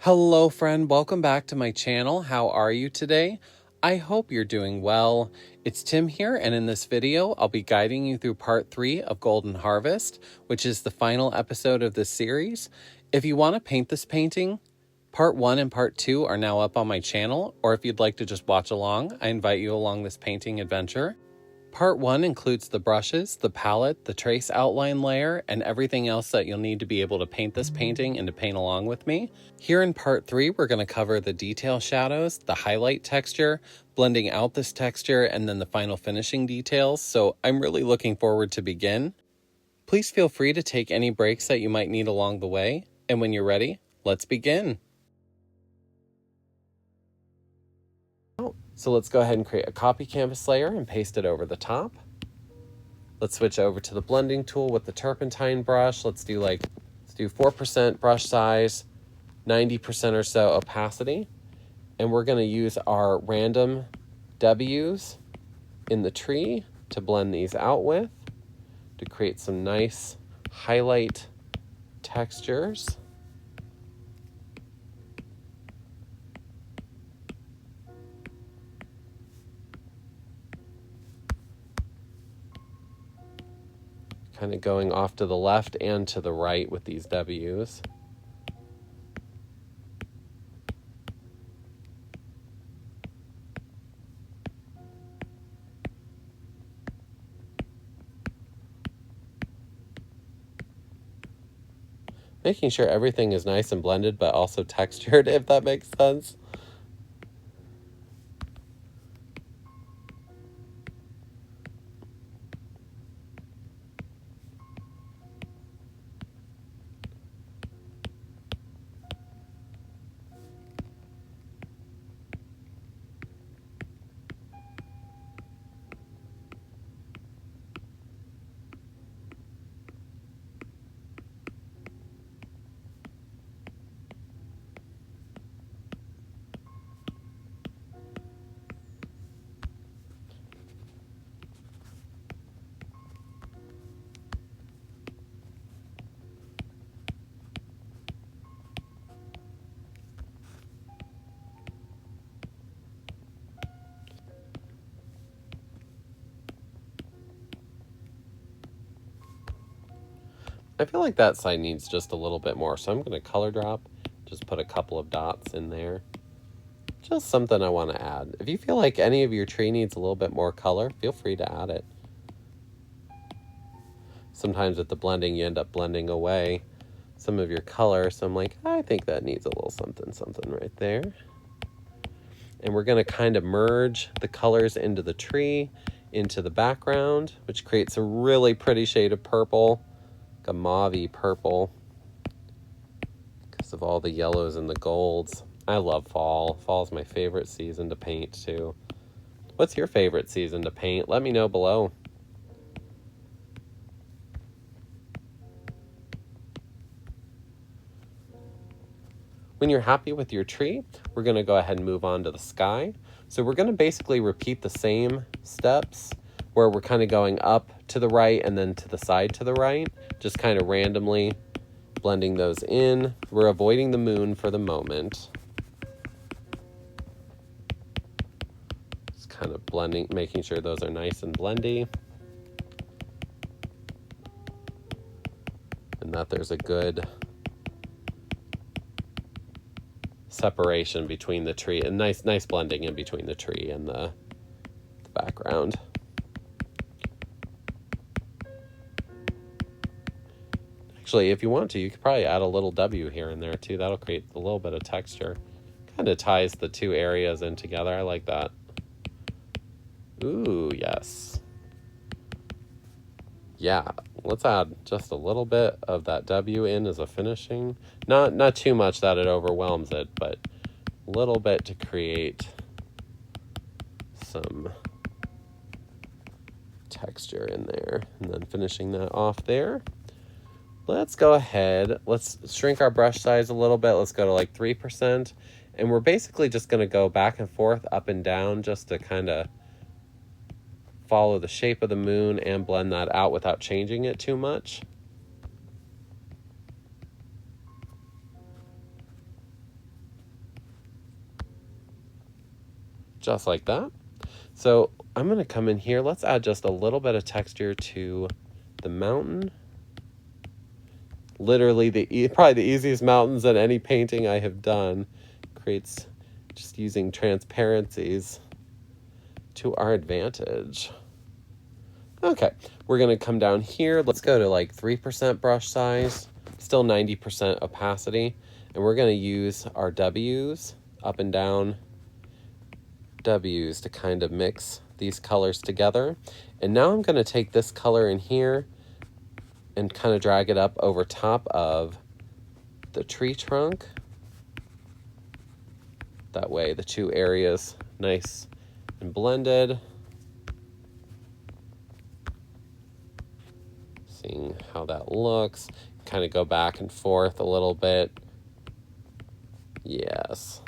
Hello friend, welcome back to my channel. How are you today? I hope you're doing well. It's Tim here, and in this video, I'll be guiding you through part 3 of Golden Harvest, which is the final episode of this series. If you want to paint this painting, part 1 and part 2 are now up on my channel, or if you'd like to just watch along, I invite you along this painting adventure. Part 1 includes the brushes, the palette, the trace outline layer, and everything else that you'll need to be able to paint this painting and to paint along with me. Here in part 3, we're going to cover the detail shadows, the highlight texture, blending out this texture, and then the final finishing details, so I'm really looking forward to begin. Please feel free to take any breaks that you might need along the way, and when you're ready, let's begin. So let's go ahead and create a copy canvas layer and paste it over the top. Let's switch over to the blending tool with the Turpentine brush. Let's do 4% brush size, 90% or so opacity. And we're going to use our random W's in the tree to blend these out with to create some nice highlight textures. Kind of going off to the left and to the right with these W's. Making sure everything is nice and blended, but also textured, if that makes sense. I feel like that side needs just a little bit more, so I'm going to color drop, just put a couple of dots in there. Just something I want to add. If you feel like any of your tree needs a little bit more color, feel free to add it. Sometimes with the blending, you end up blending away some of your color, so I'm like, I think that needs a little something right there. And we're going to kind of merge the colors into the tree, into the background, which creates a really pretty shade of purple. A mauve-y purple because of all the yellows and the golds. I love fall. Fall's my favorite season to paint too. What's your favorite season to paint? Let me know below. When you're happy with your tree, we're going to go ahead and move on to the sky. So we're going to basically repeat the same steps where we're kind of going up to the right and then to the side to the right, just kind of randomly blending those in. We're avoiding the moon for the moment. Just kind of blending, making sure those are nice and blendy. And that there's a good separation between the tree, and nice blending in between the tree and the background. Actually, if you want to, you could probably add a little W here and there too. That'll create a little bit of texture. Kind of ties the two areas in together. I like that. Ooh, yes. Yeah, let's add just a little bit of that W in as a finishing. Not too much that it overwhelms it, but a little bit to create some texture in there. And then finishing that off there. Let's go ahead, let's shrink our brush size a little bit. Let's go to like 3%. And we're basically just going to go back and forth, up and down, just to kind of follow the shape of the moon and blend that out without changing it too much. just like that. So I'm going to come in here. Let's add just a little bit of texture to the mountain. Literally probably the easiest mountains in any painting I have done. Creates just using transparencies to our advantage. Okay, we're going to come down here. Let's go to like 3% brush size, still 90% opacity. And we're going to use our W's, up and down W's, to kind of mix these colors together. And now I'm going to take this color in here and kind of drag it up over top of the tree trunk. That way the two areas nice and blended. Seeing how that looks. Kind of go back and forth a little bit. Yes.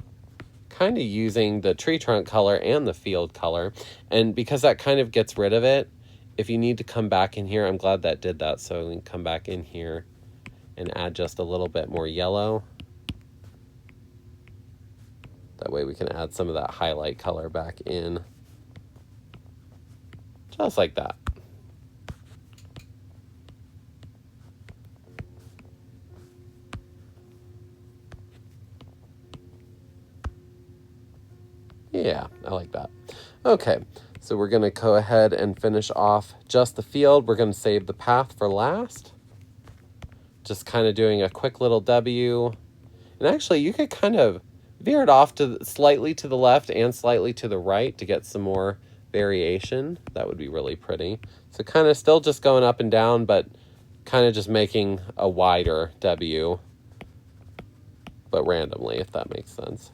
Kind of using the tree trunk color and the field color. And because that kind of gets rid of it, if you need to come back in here, I'm glad that did that, so we can come back in here and add just a little bit more yellow. That way we can add some of that highlight color back in. Just like that. Yeah, I like that. Okay, so we're going to go ahead and finish off just the field. We're going to save the path for last. Just kind of doing a quick little W. And actually, you could kind of veer it off to slightly to the left and slightly to the right to get some more variation. That would be really pretty. So kind of still just going up and down, but kind of just making a wider W, but randomly, if that makes sense.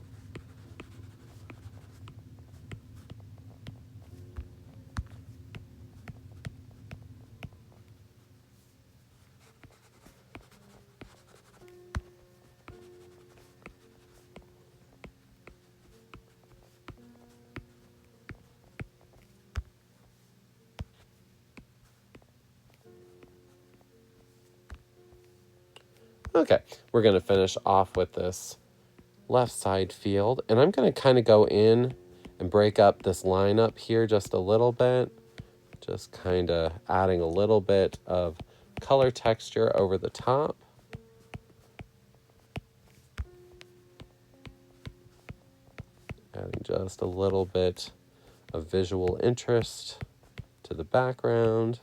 Okay, we're going to finish off with this left side field, and I'm going to kind of go in and break up this line up here just a little bit, just kind of adding a little bit of color texture over the top. Adding just a little bit of visual interest to the background.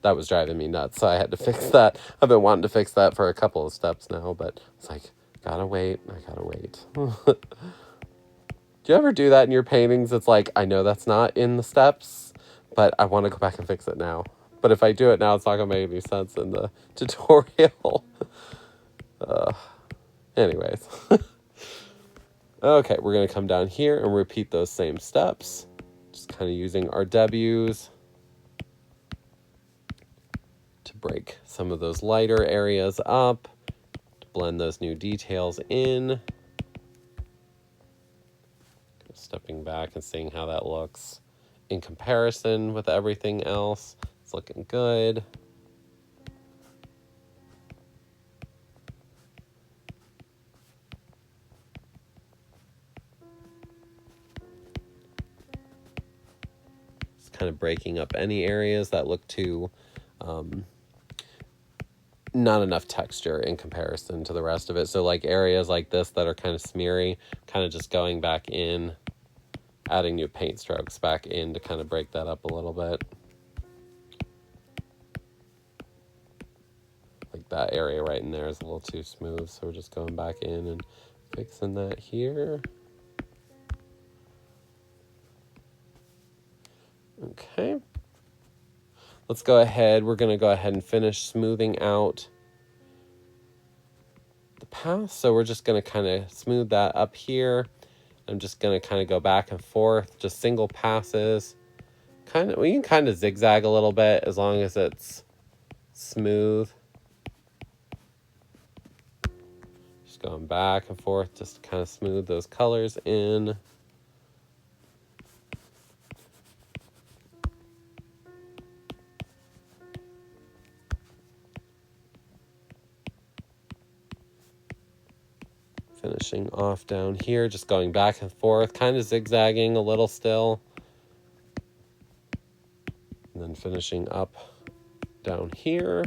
That was driving me nuts, so I had to fix that. I've been wanting to fix that for a couple of steps now, but it's like, gotta wait, I gotta wait. Do you ever do that in your paintings? It's like, I know that's not in the steps, but I want to go back and fix it now. But if I do it now, it's not gonna make any sense in the tutorial. Anyways. Okay, we're gonna come down here and repeat those same steps. Just kind of using our W's to break some of those lighter areas up, to blend those new details in. Stepping back and seeing how that looks in comparison with everything else. It's looking good. Just kind of breaking up any areas that look too not enough texture in comparison to the rest of it. So like areas like this that are kind of smeary, kind of just going back in, adding new paint strokes back in to kind of break that up a little bit. Like that area right in there is a little too smooth, so we're just going back in and fixing that here. Okay. Let's go ahead. We're going to go ahead and finish smoothing out the path. So we're just going to kind of smooth that up here. I'm just going to kind of go back and forth, just single passes. We can kind of zigzag a little bit as long as it's smooth. Just going back and forth just to kind of smooth those colors in. Finishing off down here, just going back and forth, kind of zigzagging a little still. And then finishing up down here.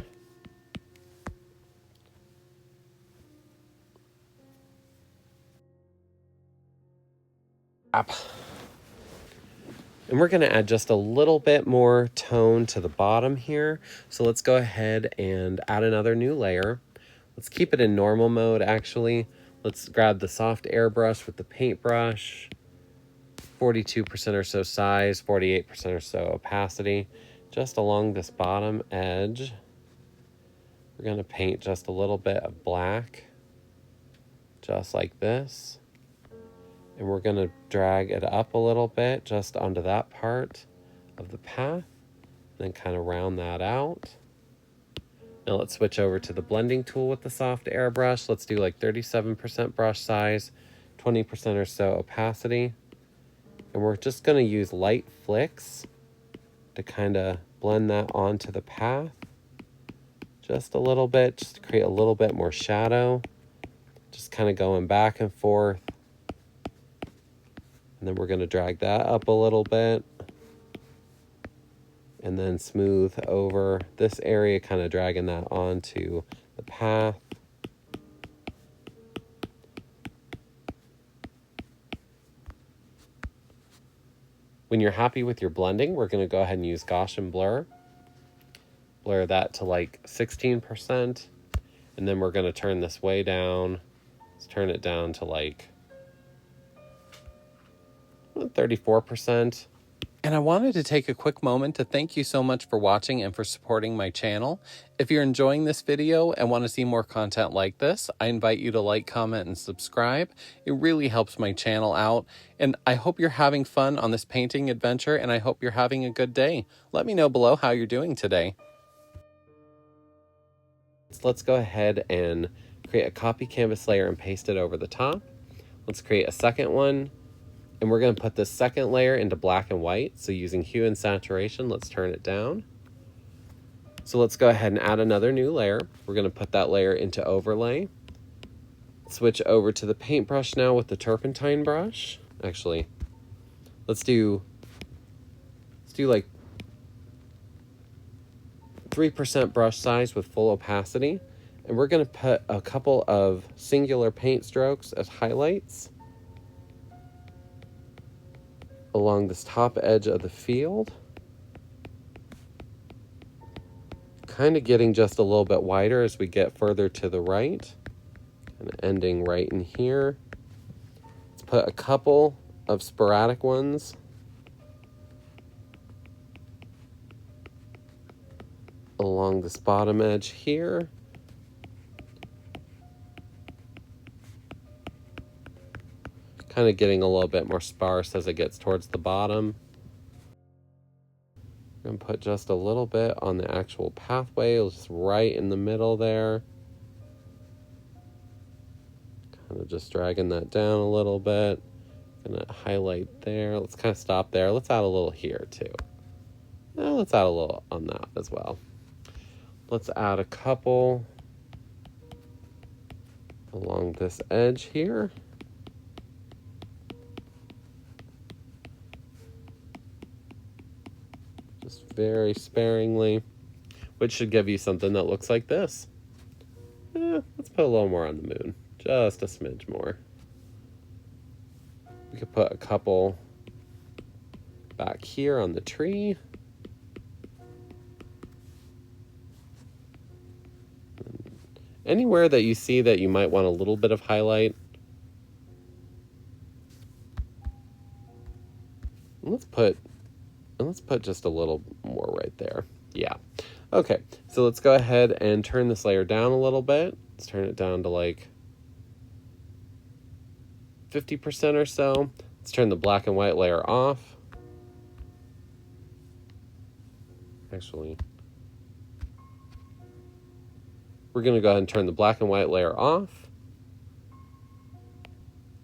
Up. And we're going to add just a little bit more tone to the bottom here. So let's go ahead and add another new layer. Let's keep it in normal mode, actually. Let's grab the soft airbrush with the paintbrush. 42% or so size, 48% or so opacity. Just along this bottom edge, we're going to paint just a little bit of black, just like this. And we're going to drag it up a little bit just onto that part of the path, then kind of round that out. Now let's switch over to the blending tool with the soft airbrush. Let's do like 37% brush size, 20% or so opacity. And we're just going to use light flicks to kind of blend that onto the path just a little bit, just to create a little bit more shadow. Just kind of going back and forth. And then we're going to drag that up a little bit. And then smooth over this area, kind of dragging that onto the path. When you're happy with your blending, we're going to go ahead and use Gaussian blur. Blur that to like 16%. And then we're going to turn this way down. Let's turn it down to like 34%. And I wanted to take a quick moment to thank you so much for watching and for supporting my channel. If you're enjoying this video and want to see more content like this, I invite you to like, comment, and subscribe. It really helps my channel out. And I hope you're having fun on this painting adventure, and I hope you're having a good day. Let me know below how you're doing today. So let's go ahead and create a copy canvas layer and paste it over the top. Let's create a second one. And we're going to put this second layer into black and white. So using hue and saturation, let's turn it down. So let's go ahead and add another new layer. We're going to put that layer into overlay. Switch over to the paintbrush now with the turpentine brush. Actually, let's do like 3% brush size with full opacity. And we're going to put a couple of singular paint strokes as highlights along this top edge of the field, kind of getting just a little bit wider as we get further to the right, and ending right in here. Let's put a couple of sporadic ones along this bottom edge here. Kind of getting a little bit more sparse as it gets towards the bottom. I'm going to put just a little bit on the actual pathway, just right in the middle there. Kind of just dragging that down a little bit. Going to highlight there. Let's kind of stop there. Let's add a little here too. Now let's add a little on that as well. Let's add a couple along this edge here. Very sparingly, which should give you something that looks like this. Let's put a little more on the moon, just a smidge more. We could put a couple back here on the tree. Anywhere that you see that you might want a little bit of highlight. Let's put just a little more right there. Yeah. Okay, so let's go ahead and turn this layer down a little bit. Let's turn it down to like 50% or so. Let's turn the black and white layer off. Actually, we're going to go ahead and turn the black and white layer off.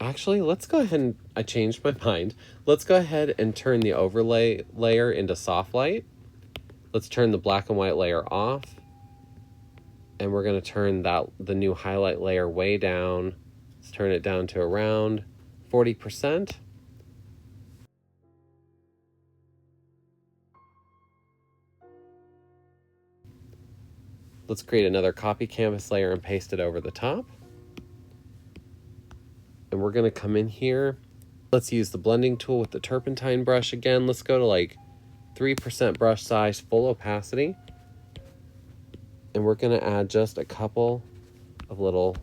Actually, let's go ahead and, I changed my mind. Let's go ahead and turn the overlay layer into soft light. Let's turn the black and white layer off. And we're going to turn the new highlight layer way down Let's turn it down to around 40%. Let's create another copy canvas layer and paste it over the top. And we're going to come in here. Let's use the blending tool with the Turpentine brush again. Let's go to like 3% brush size, full opacity. And we're going to add just a couple of little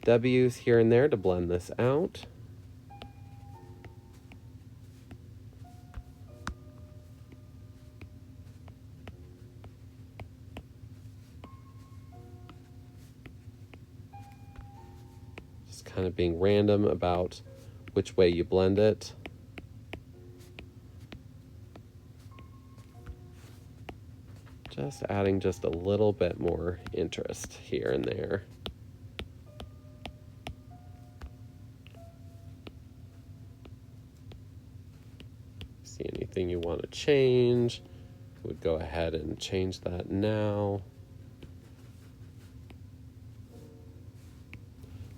W's here and there to blend this out. Just kind of being random about which way you blend it. Just adding just a little bit more interest here and there. See anything you want to change, would go ahead and change that now.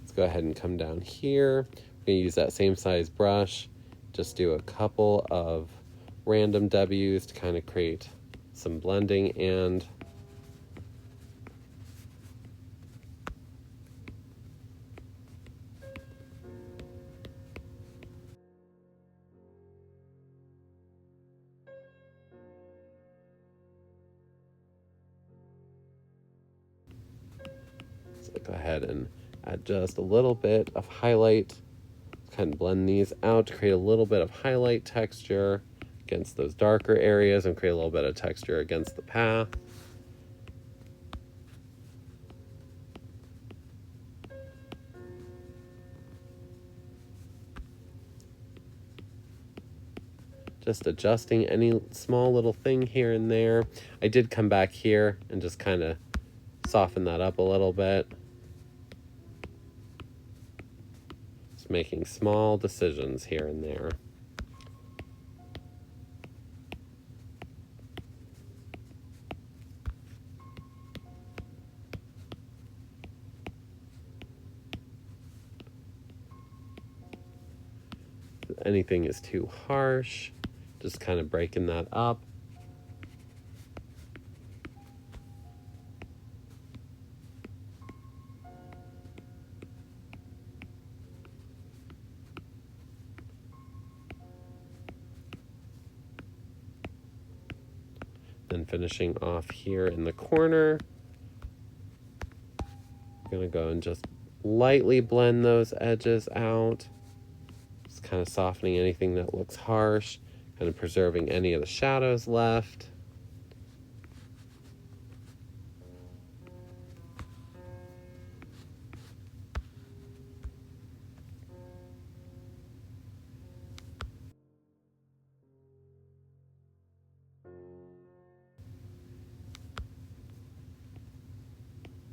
Let's go ahead and come down here. I'm going to use that same size brush, just do a couple of random W's to kind of create some blending and so go ahead and add just a little bit of highlight. Kind of blend these out to create a little bit of highlight texture against those darker areas and create a little bit of texture against the path. Just adjusting any small little thing here and there. I did come back here and just kind of soften that up a little bit. Just making small decisions here and there. If anything is too harsh, just kind of breaking that up. Then finishing off here in the corner, I'm going to go and just lightly blend those edges out. Just kind of softening anything that looks harsh, kind of preserving any of the shadows left.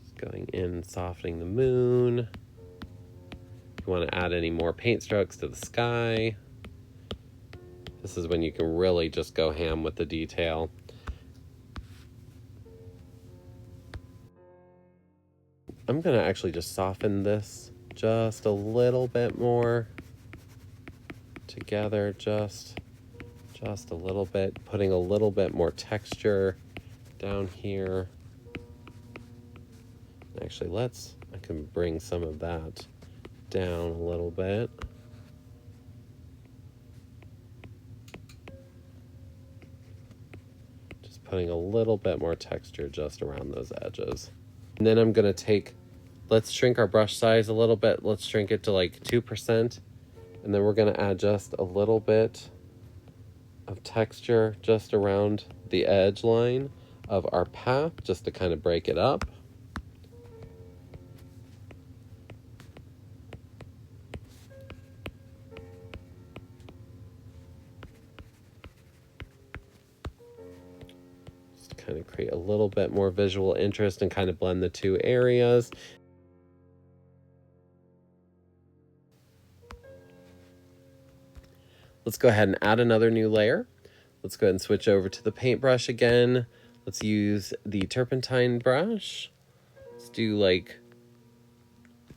Just going in and softening the moon. If you want to add any more paint strokes to the sky, this is when you can really just go ham with the detail. I'm going to actually just soften this just a little bit more together, just a little bit, putting a little bit more texture down here. Actually, I can bring some of that down a little bit. Putting a little bit more texture just around those edges. And then I'm going to let's shrink our brush size a little bit. Let's shrink it to like 2%. And then we're going to add just a little bit of texture just around the edge line of our path, just to kind of break it up. Kind of create a little bit more visual interest and kind of blend the two areas. Let's go ahead and add another new layer. Let's go ahead and switch over to the paintbrush again. Let's use the Turpentine brush. Let's do like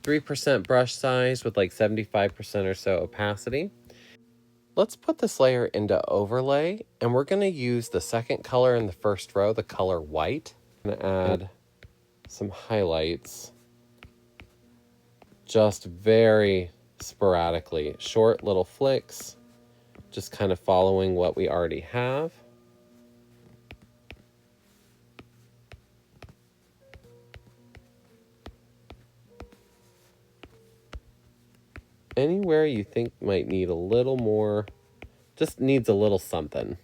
3% brush size with like 75% or so opacity. Let's put this layer into overlay, and we're going to use the second color in the first row, the color white. I'm going to add some highlights, just very sporadically, short little flicks, just kind of following what we already have. Anywhere you think might need a little more, just needs a little something.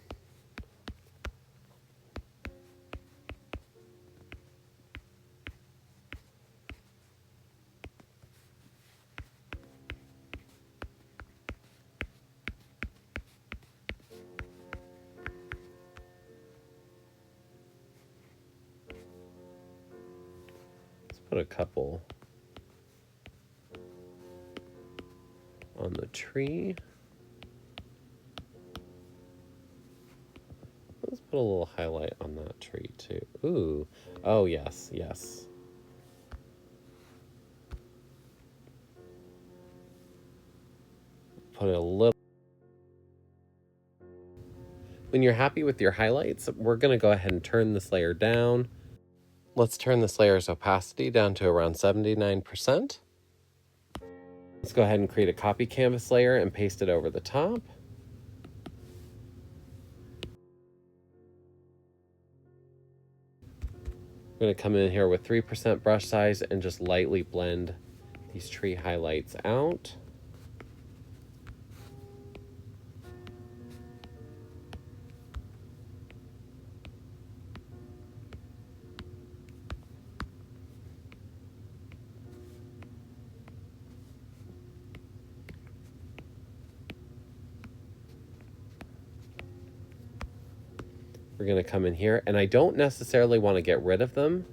Let's put a couple on the tree. Let's put a little highlight on that tree too. Ooh, oh yes, yes. Put a little. When you're happy with your highlights, we're gonna go ahead and turn this layer down. Let's turn this layer's opacity down to around 79%. Let's go ahead and create a copy canvas layer and paste it over the top. I'm going to come in here with 3% brush size and just lightly blend these tree highlights out. We're going to come in here, and I don't necessarily want to get rid of them,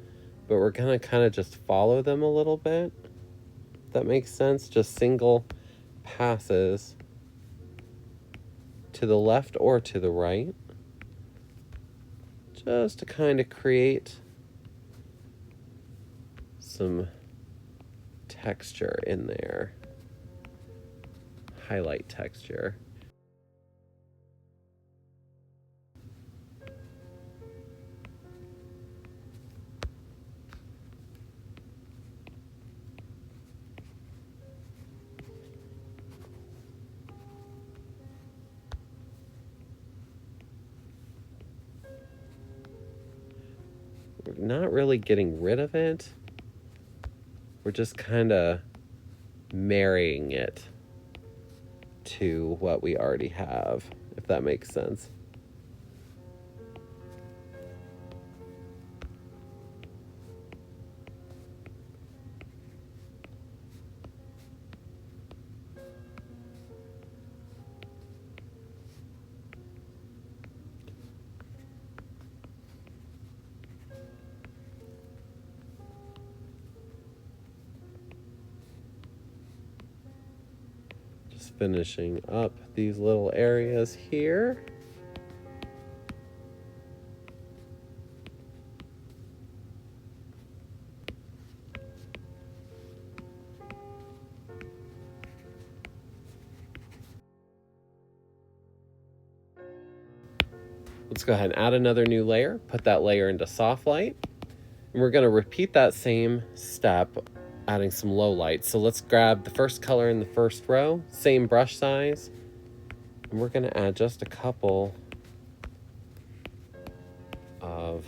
but we're going to kind of just follow them a little bit. If that makes sense. Just single passes to the left or to the right, just to kind of create some texture in there. Highlight texture. We're not really getting rid of it. We're just kind of marrying it to what we already have, if that makes sense. Finishing up these little areas here. Let's go ahead and add another new layer, put that layer into soft light, and we're going to repeat that same step, adding some low light. So let's grab the first color in the first row, same brush size, and we're going to add just a couple of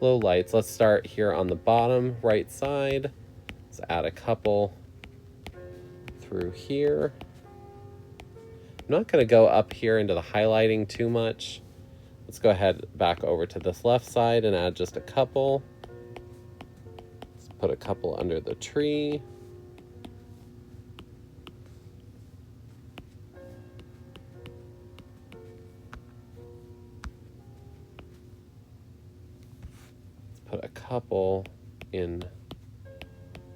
low lights. Let's start here on the bottom right side. Let's add a couple through here. I'm not going to go up here into the highlighting too much. Let's go ahead back over to this left side and add just a couple. Let's put a couple under the tree. Let's put a couple in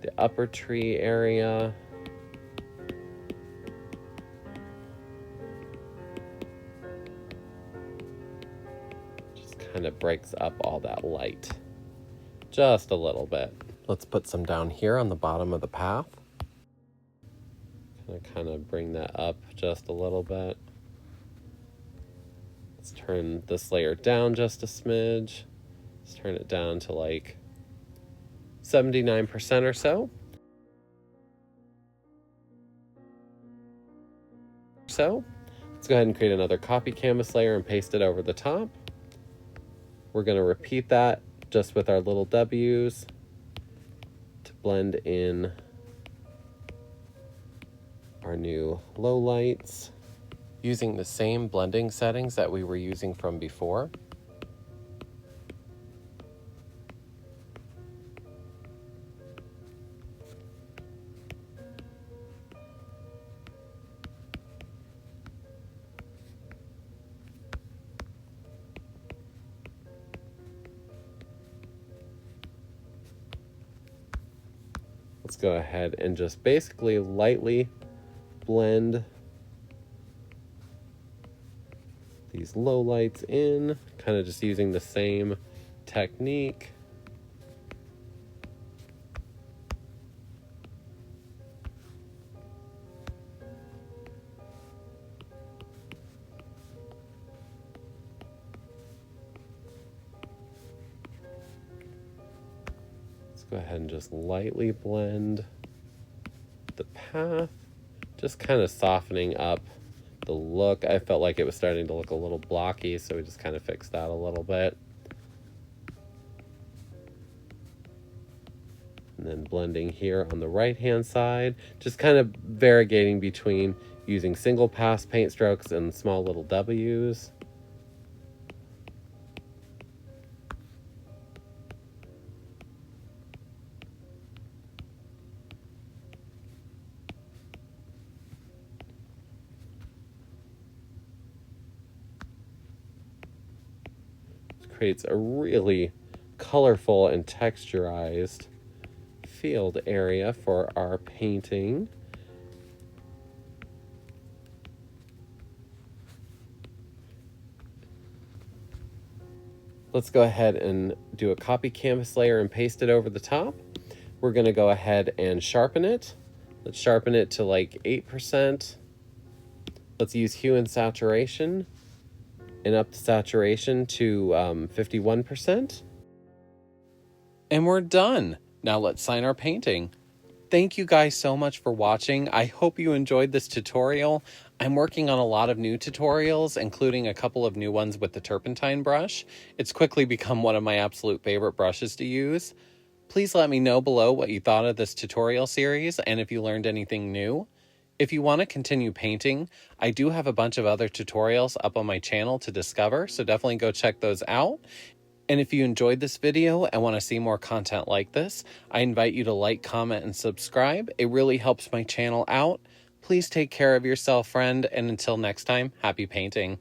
the upper tree area. Kind of breaks up all that light just a little bit. Let's put some down here on the bottom of the path. Kind of bring that up just a little bit. Let's turn this layer down just a smidge. Let's turn it down to like 79% or so. Let's go ahead and create another copy canvas layer and paste it over the top. We're going to repeat that just with our little W's to blend in our new low lights using the same blending settings that we were using from before. Let's go ahead and just basically lightly blend these low lights in, kind of just using the same technique. Let's go ahead and just lightly blend the path, just kind of softening up the look. I felt like it was starting to look a little blocky, so we just kind of fixed that a little bit. And then blending here on the right hand side, just kind of variegating between using single pass paint strokes and small little W's. Creates a really colorful and texturized field area for our painting. Let's go ahead and do a copy canvas layer and paste it over the top. We're going to go ahead and sharpen it. Let's sharpen it to like 8%. Let's use hue and saturation and up the saturation to 51%. And we're done. Now let's sign our painting. Thank you guys so much for watching. I hope you enjoyed this tutorial. I'm working on a lot of new tutorials, including a couple of new ones with the Turpentine brush. It's quickly become one of my absolute favorite brushes to use. Please let me know below what you thought of this tutorial series and if you learned anything new. If you want to continue painting, I do have a bunch of other tutorials up on my channel to discover, so definitely go check those out. And if you enjoyed this video and want to see more content like this, I invite you to like, comment, and subscribe. It really helps my channel out. Please take care of yourself, friend, and until next time, happy painting.